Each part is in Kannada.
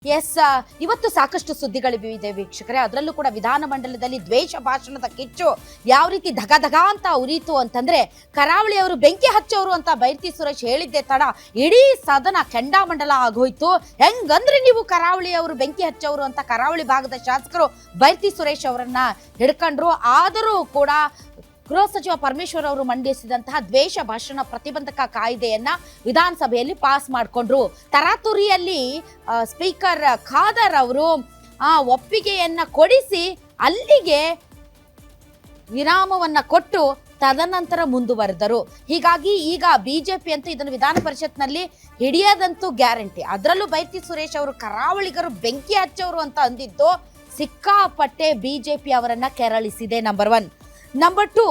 ಎಸ್, ಇವತ್ತು ಸಾಕಷ್ಟು ಸುದ್ದಿಗಳಿವೆ ವೀಕ್ಷಕರೇ. ಅದರಲ್ಲೂ ಕೂಡ ವಿಧಾನಮಂಡಲದಲ್ಲಿ ದ್ವೇಷ ಭಾಷಣದ ಕಿಚ್ಚು ಯಾವ ರೀತಿ ಧಗ ಅಂತ ಉರಿಯಿತು ಅಂತಂದ್ರೆ, ಕರಾವಳಿ ಅವರು ಬೆಂಕಿ ಹಚ್ಚೋರು ಅಂತ ಬೈರ್ತಿ ಸುರೇಶ್ ಹೇಳಿದ್ದೆ ತಡ ಇಡೀ ಸದನ ಕೆಂಡಾಮಂಡಲ ಆಗೋಯ್ತು. ಹೆಂಗಂದ್ರೆ ನೀವು ಕರಾವಳಿ ಅವರು ಬೆಂಕಿ ಹಚ್ಚೋರು ಅಂತ ಕರಾವಳಿ ಭಾಗದ ಶಾಸಕರು ಬೈರ್ತಿ ಸುರೇಶ್ ಅವರನ್ನ ಹಿಡ್ಕೊಂಡ್ರು. ಆದರೂ ಕೂಡ ಗೃಹ ಸಚಿವ ಪರಮೇಶ್ವರ್ ಅವರು ಮಂಡಿಸಿದಂತಹ ದ್ವೇಷ ಭಾಷಣ ಪ್ರತಿಬಂಧಕ ಕಾಯ್ದೆಯನ್ನ ವಿಧಾನಸಭೆಯಲ್ಲಿ ಪಾಸ್ ಮಾಡಿಕೊಂಡ್ರು. ತರಾತುರಿಯಲ್ಲಿ ಸ್ಪೀಕರ್ ಖಾದರ್ ಅವರು ಒಪ್ಪಿಗೆಯನ್ನ ಕೊಡಿಸಿ ಅಲ್ಲಿಗೆ ವಿರಾಮವನ್ನ ಕೊಟ್ಟು ತದನಂತರ ಮುಂದುವರೆದರು. ಹೀಗಾಗಿ ಈಗ ಬಿಜೆಪಿ ಅಂತೂ ಇದನ್ನು ವಿಧಾನ ಪರಿಷತ್ನಲ್ಲಿ ಹಿಡಿಯೋದಂತೂ ಗ್ಯಾರಂಟಿ. ಅದರಲ್ಲೂ ಬೈರ್ತಿ ಸುರೇಶ್ ಅವರು ಕರಾವಳಿಗರು ಬೆಂಕಿ ಹಚ್ಚೋರು ಅಂತ ಅಂದಿದ್ದು ಸಿಕ್ಕಾಪಟ್ಟೆ ಬಿಜೆಪಿ ಅವರನ್ನ ಕೆರಳಿಸಿದೆ. ನಂಬರ್ 1. ನಂಬರ್ 2,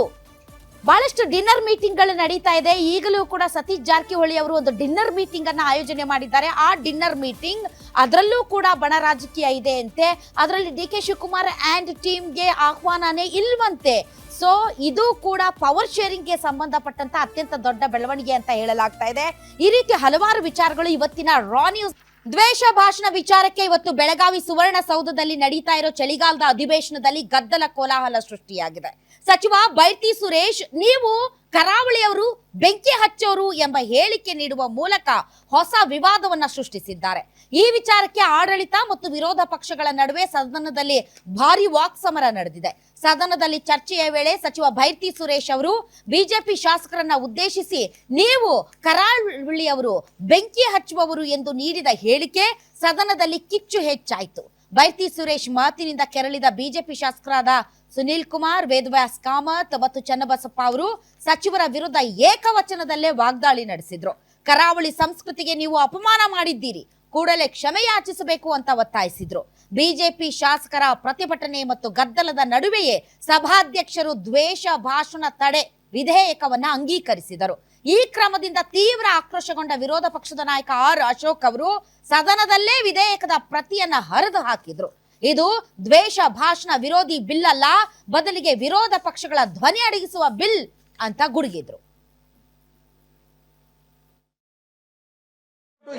ಬಹಳಷ್ಟು ಡಿನ್ನರ್ ಮೀಟಿಂಗ್ಗಳು ನಡೀತಾ ಇದೆ. ಈಗಲೂ ಕೂಡ ಸತೀಶ್ ಜಾರಕಿಹೊಳಿ ಅವರು ಒಂದು ಡಿನ್ನರ್ ಮೀಟಿಂಗ್ ಅನ್ನ ಆಯೋಜನೆ ಮಾಡಿದ್ದಾರೆ. ಆ ಡಿನ್ನರ್ ಮೀಟಿಂಗ್ ಅದರಲ್ಲೂ ಕೂಡ ಬಣ ರಾಜಕೀಯ ಇದೆ ಅಂತೆ. ಅದರಲ್ಲಿ ಡಿ ಕೆ ಶಿವಕುಮಾರ್ ಆ್ಯಂಡ್ ಟೀಮ್ಗೆ ಆಹ್ವಾನನೇ ಇಲ್ವಂತೆ. ಸೊ ಇದು ಕೂಡ ಪವರ್ ಶೇರಿಂಗ್ಗೆ ಸಂಬಂಧಪಟ್ಟಂತ ಅತ್ಯಂತ ದೊಡ್ಡ ಬೆಳವಣಿಗೆ ಅಂತ ಹೇಳಲಾಗ್ತಾ ಇದೆ. ಈ ರೀತಿ ಹಲವಾರು ವಿಚಾರಗಳು ಇವತ್ತಿನ ರಾ ನ್ಯೂಸ್. ದ್ವೇಷ ಭಾಷಣ ವಿಚಾರಕ್ಕೆ ಇವತ್ತು ಬೆಳಗಾವಿ ಸುವರ್ಣಸೌಧದಲ್ಲಿ ನಡೀತಾ ಇರೋ ಚಳಿಗಾಲದ ಅಧಿವೇಶನದಲ್ಲಿ ಗದ್ದಲ ಕೋಲಾಹಲ ಸೃಷ್ಟಿಯಾಗಿದೆ. ಸಚಿವ ಬೈರ್ತಿ ಸುರೇಶ್ ನೀವು ಕರಾವಳಿಯವರು ಬೆಂಕಿ ಹಚ್ಚೋರು ಎಂಬ ಹೇಳಿಕೆ ನೀಡುವ ಮೂಲಕ ಹೊಸ ವಿವಾದವನ್ನ ಸೃಷ್ಟಿಸಿದ್ದಾರೆ. ಈ ವಿಚಾರಕ್ಕೆ ಆಡಳಿತ ಮತ್ತು ವಿರೋಧ ಪಕ್ಷಗಳ ನಡುವೆ ಸದನದಲ್ಲಿ ಭಾರಿ ವಾಕ್ಸಮರ ನಡೆದಿದೆ. ಸದನದಲ್ಲಿ ಚರ್ಚೆಯ ವೇಳೆ ಸಚಿವ ಬೈರ್ತಿ ಸುರೇಶ್ ಅವರು ಬಿಜೆಪಿ ಶಾಸಕರನ್ನ ಉದ್ದೇಶಿಸಿ ನೀವು ಕರಾವಳಿಯವರು ಬೆಂಕಿ ಹಚ್ಚುವವರು ಎಂದು ನೀಡಿದ ಹೇಳಿಕೆ ಸದನದಲ್ಲಿ ಕಿಚ್ಚು ಹೆಚ್ಚಾಯಿತು. ಬೈರ್ತಿ ಸುರೇಶ್ ಮಾತಿನಿಂದ ಕೆರಳಿದ ಬಿಜೆಪಿ ಶಾಸಕರಾದ ಸುನೀಲ್ ಕುಮಾರ್, ವೇದವ್ಯಾಸ್ ಕಾಮತ್ ಮತ್ತು ಚನ್ನಬಸಪ್ಪ ಅವರು ಸಚಿವರ ವಿರುದ್ಧ ಏಕವಚನದಲ್ಲೇ ವಾಗ್ದಾಳಿ ನಡೆಸಿದ್ರು. ಕರಾವಳಿ ಸಂಸ್ಕೃತಿಗೆ ನೀವು ಅಪಮಾನ ಮಾಡಿದ್ದೀರಿ, ಕೂಡಲೇ ಕ್ಷಮೆ ಯಾಚಿಸಬೇಕು ಅಂತ ಒತ್ತಾಯಿಸಿದ್ರು. ಬಿಜೆಪಿ ಶಾಸಕರ ಪ್ರತಿಭಟನೆ ಮತ್ತು ಗದ್ದಲದ ನಡುವೆಯೇ ಸಭಾಧ್ಯಕ್ಷರು ದ್ವೇಷ ಭಾಷಣ ತಡೆ ವಿಧೇಯಕವನ್ನ ಅಂಗೀಕರಿಸಿದರು. ಈ ಕ್ರಮದಿಂದ ತೀವ್ರ ಆಕ್ರೋಶಗೊಂಡ ವಿರೋಧ ಪಕ್ಷದ ನಾಯಕ ಆರ್ ಅಶೋಕ್ ಅವರು ಸದನದಲ್ಲೇ ವಿಧೇಯಕದ ಪ್ರತಿಯನ್ನ ಹರಿದು ಹಾಕಿದ್ರು. ಇದು ದ್ವೇಷ ಭಾಷಣ ವಿರೋಧಿ ಬಿಲ್ ಅಲ್ಲ, ಬದಲಿಗೆ ವಿರೋಧ ಪಕ್ಷಗಳ ಧ್ವನಿ ಅಡಗಿಸುವ ಬಿಲ್ ಅಂತ ಗುಡುಗಿದ್ರು.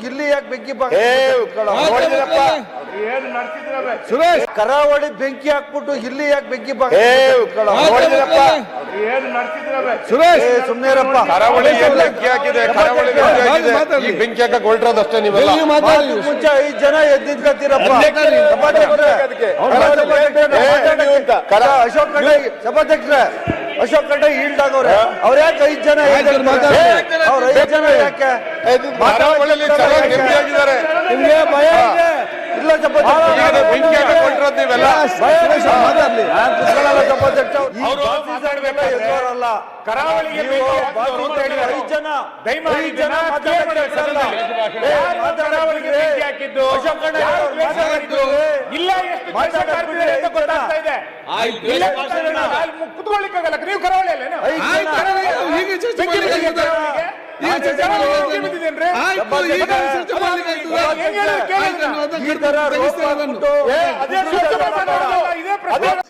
ಇಲ್ಲಿ ಯಾಕೆ ಬೆಂಕಿ ಸುರೇಶ್ ಕರಾವಳಿ ಬೆಂಕಿ ಹಾಕ್ಬಿಟ್ಟು ಇಲ್ಲಿ ಯಾಕೆ ಬೆಂಕಿ ಸುರೇಶ್ ಸುಮ್ನೇರಪ್ಪ. ಕರಾವಳಿ ಬೆಂಕಿ ಹಾಕಿದೆ, ಕರಾವಳಿ ಈ ಬೆಂಕಿ ಹಾಕಕ್ ಹೊರಟದಷ್ಟೇ. ನೀವೆಲ್ಲ ಮುಂಚೆ 5 ಜನ ಎದ್ದಿದ್ಕತ್ತೀರಪ್ಪ. ಅಶೋಕ್ ಖಂಡ್ರೆ ಸಭಾಧ್ಯಕ್ಷರೇ, ಅಶೋಕ್ ಖಂಡ್ರೆ ಈಲ್ಡ್ ಆಗವ್ರೆ. ಅವ್ರ ಯಾಕೆ 5 ಜನ ಅವ್ರ 5 ಜನ ಯಾಕೆ ಕರಾವಳಿಯಲ್ಲಿ ಚೆನ್ನಾಗಿ ನೆಮ್ಮದಿಯಾಗಿದ್ದಾರೆ? ನಿಮ್ಗೆ ಭಯ ಇದೆ ಇಲ್ಲ? ಬೆಂಕಿ ಹಾಕಕ್ ಹೊರಟದ್ ನೀವೆಲ್ಲ ಕರಾವಳಿಗೆ 5 ಜನ ಕುತ್ಕೊಳ್ಳಿಕ್ಕಾಗಲ್ಲ. ನೀವು ಕರಾವಳಿಯಲ್ಲ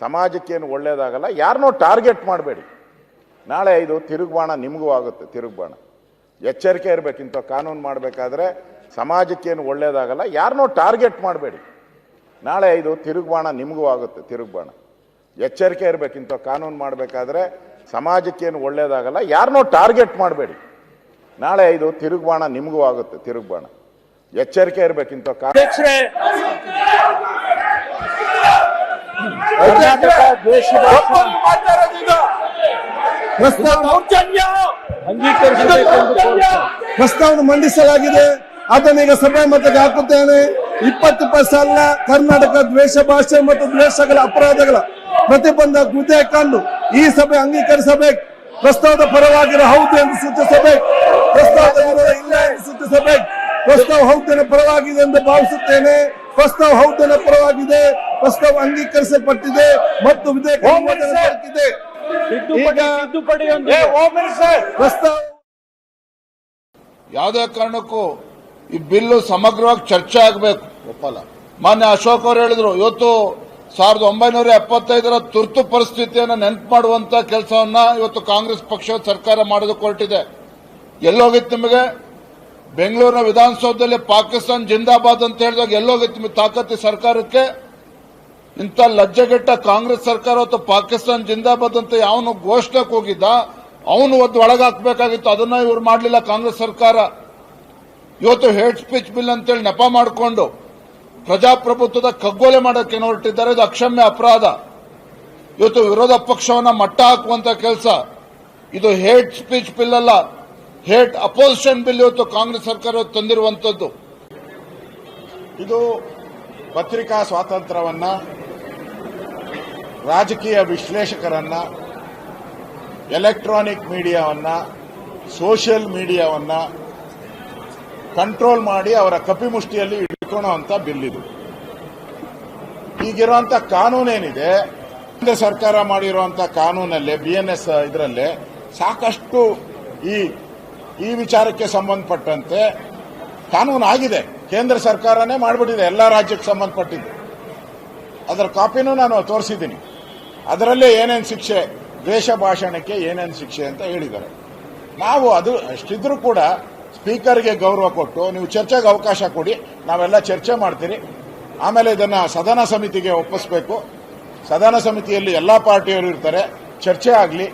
ಸಮಾಜಕ್ಕೇನು ಒಳ್ಳೇದಾಗಲ್ಲ. ಯಾರನ್ನೋ ಟಾರ್ಗೆಟ್ ಮಾಡಬೇಡಿ. ನಾಳೆ ಇದು ತಿರುಗುಬಾಣ ನಿಮಗೂ ಆಗುತ್ತೆ. ತಿರುಗುಬಾಣ ಎಚ್ಚರಿಕೆ ಇರಬೇಕು. ಇಂಥ ಕಾನೂನು ಮಾಡಬೇಕಾದ್ರೆ ಸಮಾಜಕ್ಕೇನು ಒಳ್ಳೇದಾಗಲ್ಲ. ಯಾರನ್ನೋ ಟಾರ್ಗೆಟ್ ಮಾಡಬೇಡಿ. ನಾಳೆ ಇದು ತಿರುಗುಬಾಣ ನಿಮಗೂ ಆಗುತ್ತೆ. ತಿರುಗುಬಾಣ ಎಚ್ಚರಿಕೆ ಇರಬೇಕು. ಇಂಥ ಕಾನೂನು ಮಾಡಬೇಕಾದ್ರೆ ಸಮಾಜಕ್ಕೇನು ಒಳ್ಳೇದಾಗಲ್ಲ. ಯಾರನ್ನೋ ಟಾರ್ಗೆಟ್ ಮಾಡಬೇಡಿ. ನಾಳೆ ಇದು ತಿರುಗುಬಾಣ ನಿಮಗೂ ಆಗುತ್ತೆ. ತಿರುಗುಬಾಣ ಎಚ್ಚರಿಕೆ ಇರಬೇಕು. ಇಂಥ ಪ್ರಸ್ತಾವನೆ ಮಂಡಿಸಲಾಗಿದೆ. ಅದನ್ನು ಈಗ ಸಭೆ ಮತಕ್ಕೆ ಹಾಕುತ್ತೇನೆ. 20 ಸಾಲಿನ ಕರ್ನಾಟಕ ದ್ವೇಷ ಭಾಷೆ ಮತ್ತು ದ್ವೇಷಗಳ ಅಪರಾಧಗಳ ಪ್ರತಿಬಂಧ ವಿಧೇಯಕವನ್ನು ಈ ಸಭೆ ಅಂಗೀಕರಿಸಬೇಕು. ಪ್ರಸ್ತಾವದ ಪರವಾಗಿರೋ ಹೌದು ಎಂದು ಸೂಚಿಸಬೇಕು. ಪ್ರಸ್ತಾವದ ವಿರೋಧ ಇಲ್ಲ ಎಂದು ಸೂಚಿಸಬೇಕು. ಪ್ರಸ್ತಾವ ಹೌದನ ಪರವಾಗಿದೆ ಎಂದು ಭಾವಿಸುತ್ತೇನೆ. ಪ್ರಸ್ತಾವ ಹೌದನ ಪರವಾಗಿದೆ. ಪ್ರಸ್ತಾವ ಅಂಗೀಕರಿಸಲ್ಪಟ್ಟಿದೆ ಮತ್ತು ವಿಧೇಯಕ ದೊರಕಿದೆ. ಪ್ರಸ್ತಾವ ಯಾವುದೇ ಕಾರಣಕ್ಕೂ ಈ ಬಿಲ್ಲು ಸಮಗ್ರವಾಗಿ ಚರ್ಚೆ ಆಗಬೇಕು. ಒಪ್ಪಲ್ಲ. ಮಾನ್ಯ ಅಶೋಕ್ ಅವರು ಹೇಳಿದ್ರು, ಇವತ್ತು 1975ರ ತುರ್ತು ಪರಿಸ್ಥಿತಿಯನ್ನು ನೆನಪು ಮಾಡುವಂತ ಕೆಲಸವನ್ನ ಇವತ್ತು ಕಾಂಗ್ರೆಸ್ ಪಕ್ಷ ಸರ್ಕಾರ ಮಾಡೋದಕ್ಕೆ ಹೊರಟಿದೆ. ಎಲ್ಲೋಗಿತ್ತು ನಿಮಗೆ? ಬೆಂಗಳೂರಿನ ವಿಧಾನಸೌಧದಲ್ಲಿ ಪಾಕಿಸ್ತಾನ ಜಿಂದಾಬಾದ್ ಅಂತ ಹೇಳಿದಾಗ ಎಲ್ಲೋಗಿತ್ತು ತಾಕತ್ತಿ ಸರ್ಕಾರಕ್ಕೆ? ಇಂಥ ಲಜ್ಜೆಗೆಟ್ಟ ಕಾಂಗ್ರೆಸ್ ಸರ್ಕಾರ ಅಥವಾ ಪಾಕಿಸ್ತಾನ ಜಿಂದಾಬಾದ್ ಅಂತ ಯಾವನು ಘೋಷಣೆಗೆ ಹೋಗಿದ್ದ ಅವನು ಒದ್ದು ಒಳಗಾಕ್ಬೇಕಾಗಿತ್ತು. ಅದನ್ನ ಇವ್ರು ಮಾಡಲಿಲ್ಲ ಕಾಂಗ್ರೆಸ್ ಸರ್ಕಾರ. ಇವತ್ತು ಹೇಟ್ ಸ್ಪೀಚ್ ಬಿಲ್ ಅಂತೇಳಿ ನೆಪ ಮಾಡಿಕೊಂಡು ಪ್ರಜಾಪ್ರಭುತ್ವದ ಕಗ್ಗೊಲೆ ಮಾಡೋಕೆ ಹೊರಟಿದ್ದಾರೆ. ಇದು ಅಕ್ಷಮ್ಯ ಅಪರಾಧ. ಇವತ್ತು ವಿರೋಧ ಪಕ್ಷವನ್ನ ಮಟ್ಟ ಹಾಕುವಂತ ಕೆಲಸ ಇದು. ಹೇಟ್ ಸ್ಪೀಚ್ ಬಿಲ್ ಅಲ್ಲ, ಹೇಟ್ ಅಪೋಸಿಷನ್ ಬಿಲ್ ಇವತ್ತು ಕಾಂಗ್ರೆಸ್ ಸರ್ಕಾರ ತಂದಿರುವಂತದ್ದು. ಇದು ಪತ್ರಿಕಾ ಸ್ವಾತಂತ್ರ್ಯವನ್ನ, ರಾಜಕೀಯ ವಿಶ್ಲೇಷಕರನ್ನ, ಎಲೆಕ್ಟ್ರಾನಿಕ್ ಮೀಡಿಯಾವನ್ನ, ಸೋಷಿಯಲ್ ಮೀಡಿಯಾವನ್ನ ಕಂಟ್ರೋಲ್ ಮಾಡಿ ಅವರ ಕಪಿಮುಷ್ಟಿಯಲ್ಲಿ ಇಟ್ಕೊಳ್ಳುವಂತ ಬಿಲ್ ಇದು. ಈಗಿರುವಂತ ಕಾನೂನೇನಿದೆ, ಕೇಂದ್ರ ಸರ್ಕಾರ ಮಾಡಿರುವಂತ ಕಾನೂನಲ್ಲಿ BNS ಇದರಲ್ಲಿ ಸಾಕಷ್ಟು ಈ ವಿಚಾರಕ್ಕೆ ಸಂಬಂಧಪಟ್ಟಂತೆ ಕಾನೂನು ಆಗಿದೆ. ಕೇಂದ್ರ ಸರ್ಕಾರನೇ ಮಾಡಿಬಿಟ್ಟಿದೆ ಎಲ್ಲಾ ರಾಜ್ಯಕ್ಕೆ ಸಂಬಂಧಪಟ್ಟಿದ್ದು. ಅದರ ಕಾಪಿನೂ ನಾನು ತೋರಿಸಿದ್ದೀನಿ. ಅದರಲ್ಲೇ ಏನೇನು ಶಿಕ್ಷೆ, ದ್ವೇಷ ಭಾಷಣಕ್ಕೆ ಏನೇನು ಶಿಕ್ಷೆ ಅಂತ ಹೇಳಿದ್ದಾರೆ. ನಾವು ಅದು ಅಷ್ಟಿದ್ರೂ ಕೂಡ ಸ್ಪೀಕರ್ಗೆ ಗೌರವ ಕೊಟ್ಟು ನೀವು ಚರ್ಚೆಗೆ ಅವಕಾಶ ಕೊಡಿ, ನಾವೆಲ್ಲ ಚರ್ಚೆ ಮಾಡ್ತೀರಿ. ಆಮೇಲೆ ಇದನ್ನ ಸದನ ಸಮಿತಿಗೆ ಒಪ್ಪಿಸಬೇಕು. ಸದನ ಸಮಿತಿಯಲ್ಲಿ ಎಲ್ಲಾ ಪಾರ್ಟಿಯವರು ಇರ್ತಾರೆ, ಚರ್ಚೆ ಆಗಲಿ.